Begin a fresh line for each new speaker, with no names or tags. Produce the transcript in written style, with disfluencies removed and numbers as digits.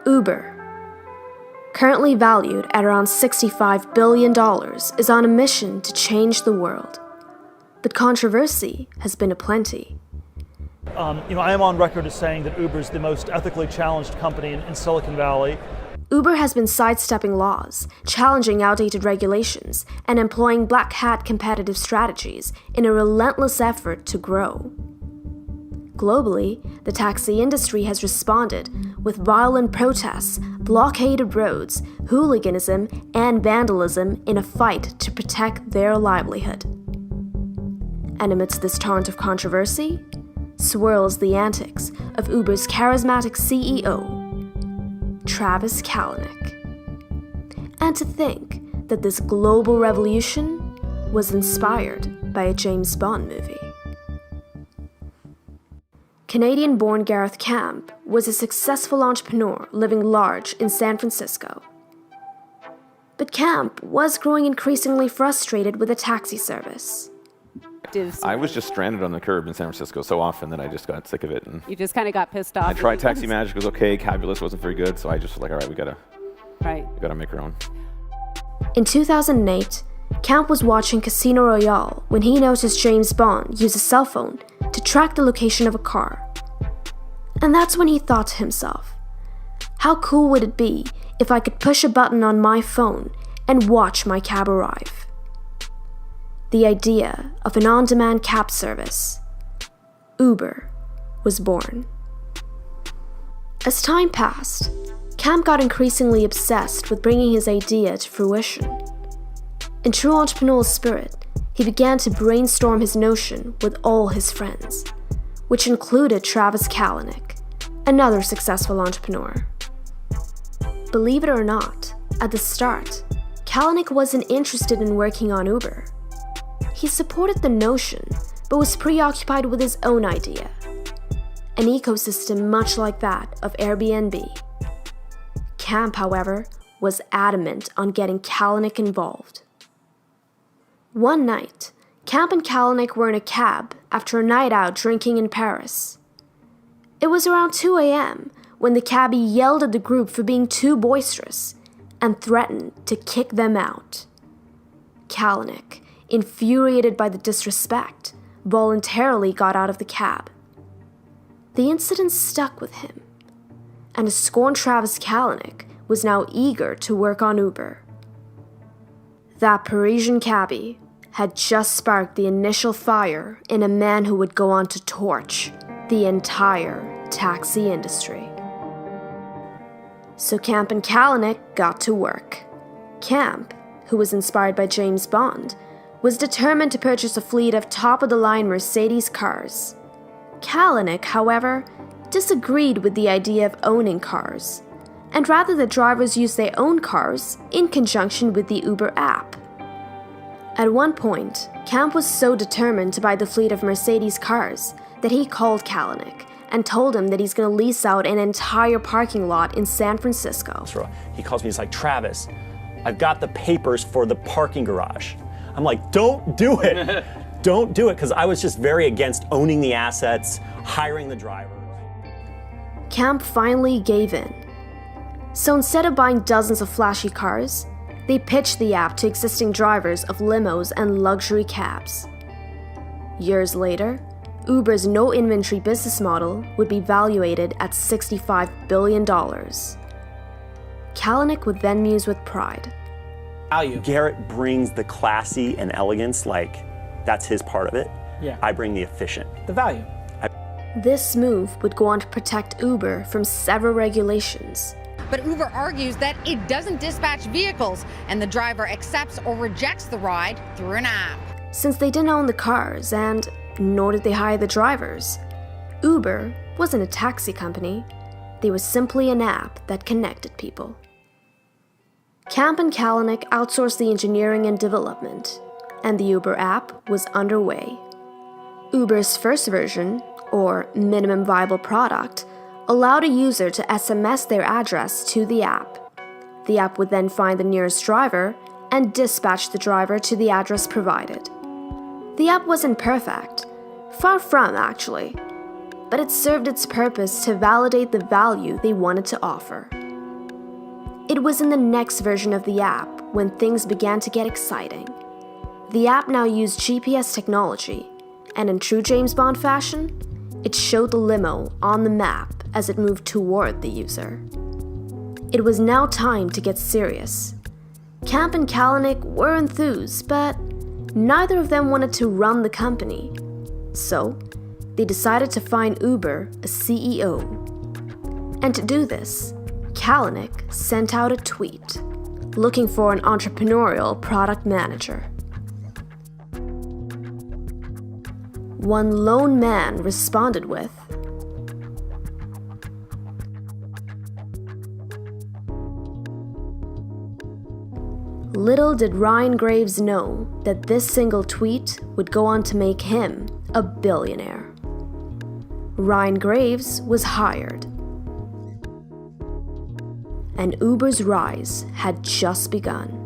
Uber, currently valued at around $65 billion, is on a mission to change the world. But controversy has been aplenty.
I am on record as saying that Uber is the most ethically challenged company in Silicon Valley.
Uber has been sidestepping laws, challenging outdated regulations, and employing black hat competitive strategies in a relentless effort to grow. Globally, the taxi industry has responded with violent protests, blockaded roads, hooliganism, and vandalism in a fight to protect their livelihood. And amidst this torrent of controversy, swirls the antics of Uber's charismatic CEO, Travis Kalanick. And to think that this global revolution was inspired by a James Bond movie. Canadian-born Gareth Camp was a successful entrepreneur living large in San Francisco. But Camp was growing increasingly frustrated with the taxi service.
I was just stranded on the curb in San Francisco so often that I just got sick of it. And
you just kind of got pissed off.
I tried Taxi Magic, it was okay, Cabulous wasn't very good, so I just was like, all right, we gotta make our own.
In 2008, Camp was watching Casino Royale when he noticed James Bond use a cell phone to track the location of a car. And that's when he thought to himself, how cool would it be if I could push a button on my phone and watch my cab arrive? The idea of an on-demand cab service, Uber, was born. As time passed, Camp got increasingly obsessed with bringing his idea to fruition. In true entrepreneurial spirit, he began to brainstorm his notion with all his friends, which included Travis Kalanick, another successful entrepreneur. Believe it or not, at the start, Kalanick wasn't interested in working on Uber. He supported the notion, but was preoccupied with his own idea, an ecosystem much like that of Airbnb. Camp, however, was adamant on getting Kalanick involved. One night, Camp and Kalanick were in a cab after a night out drinking in Paris. It was around 2 a.m. when the cabbie yelled at the group for being too boisterous and threatened to kick them out. Kalanick, infuriated by the disrespect, voluntarily got out of the cab. The incident stuck with him, and a scorned Travis Kalanick was now eager to work on Uber. That Parisian cabbie had just sparked the initial fire in a man who would go on to torch the entire taxi industry. So Camp and Kalanick got to work. Camp, who was inspired by James Bond, was determined to purchase a fleet of top-of-the-line Mercedes cars. Kalanick, however, disagreed with the idea of owning cars, and rather that drivers use their own cars in conjunction with the Uber app. At one point, Camp was so determined to buy the fleet of Mercedes cars that he called Kalanick and told him that he's going to lease out an entire parking lot in San Francisco.
He calls me, he's like, Travis, I've got the papers for the parking garage. I'm like, don't do it. Don't do it, because I was just very against owning the assets, hiring the drivers.
Camp finally gave in. So instead of buying dozens of flashy cars, they pitched the app to existing drivers of limos and luxury cabs. Years later, Uber's no-inventory business model would be valuated at $65 billion. Kalanick would then muse with pride.
Garrett brings the classy and elegance, like that's his part of it.
Yeah.
I bring the efficient.
The value.
This move would go on to protect Uber from several regulations.
But Uber argues that it doesn't dispatch vehicles and the driver accepts or rejects the ride through an app.
Since they didn't own the cars and nor did they hire the drivers, Uber wasn't a taxi company. They were simply an app that connected people. Camp and Kalanick outsourced the engineering and development, and the Uber app was underway. Uber's first version, or minimum viable product, allowed a user to SMS their address to the app. The app would then find the nearest driver and dispatch the driver to the address provided. The app wasn't perfect, far from actually, but it served its purpose to validate the value they wanted to offer. It was in the next version of the app when things began to get exciting. The app now used GPS technology, and in true James Bond fashion, it showed the limo on the map as it moved toward the user. It was now time to get serious. Camp and Kalanick were enthused, but neither of them wanted to run the company. So, they decided to find Uber a CEO. And to do this, Kalanick sent out a tweet looking for an entrepreneurial product manager. One lone man responded with, little did Ryan Graves know that this single tweet would go on to make him a billionaire. Ryan Graves was hired. And Uber's rise had just begun.